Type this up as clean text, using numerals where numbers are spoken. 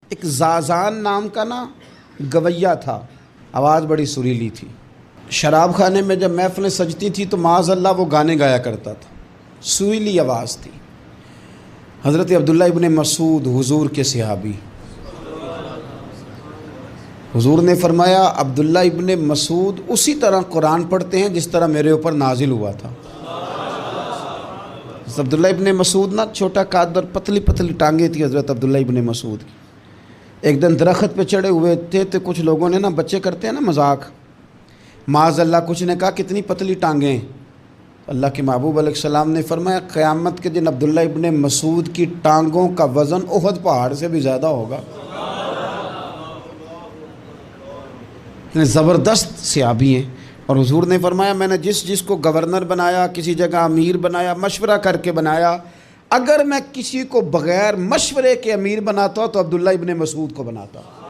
ایک زازان نام کا نا گویا تھا، آواز بڑی سریلی تھی۔ شراب خانے میں جب محفلیں سجتی تھی تو معاذ اللہ وہ گانے گایا کرتا تھا، سریلی آواز تھی۔ حضرت عبداللہ ابن مسعود حضور کے صحابی، حضور نے فرمایا عبداللہ ابن مسعود اسی طرح قرآن پڑھتے ہیں جس طرح میرے اوپر نازل ہوا تھا۔ حضرت عبداللہ ابن مسعود نا چھوٹا قد اور پتلی پتلی ٹانگیں تھی حضرت عبداللہ ابن مسعود کی۔ ایک دن درخت پہ چڑھے ہوئے تھے تو کچھ لوگوں نے نا، بچے کرتے ہیں نا مذاق، معاذ اللہ کچھ نے کہا کتنی پتلی ٹانگیں۔ اللہ کے محبوب علیہ السلام نے فرمایا قیامت کے دن عبداللہ ابن مسعود کی ٹانگوں کا وزن احد پہاڑ سے بھی زیادہ ہوگا۔ زبردست صحابی ہیں، اور حضور نے فرمایا میں نے جس کو گورنر بنایا، کسی جگہ امیر بنایا، مشورہ کر کے بنایا، اگر میں کسی کو بغیر مشورے کے امیر بناتا تو عبداللہ ابن مسعود کو بناتا۔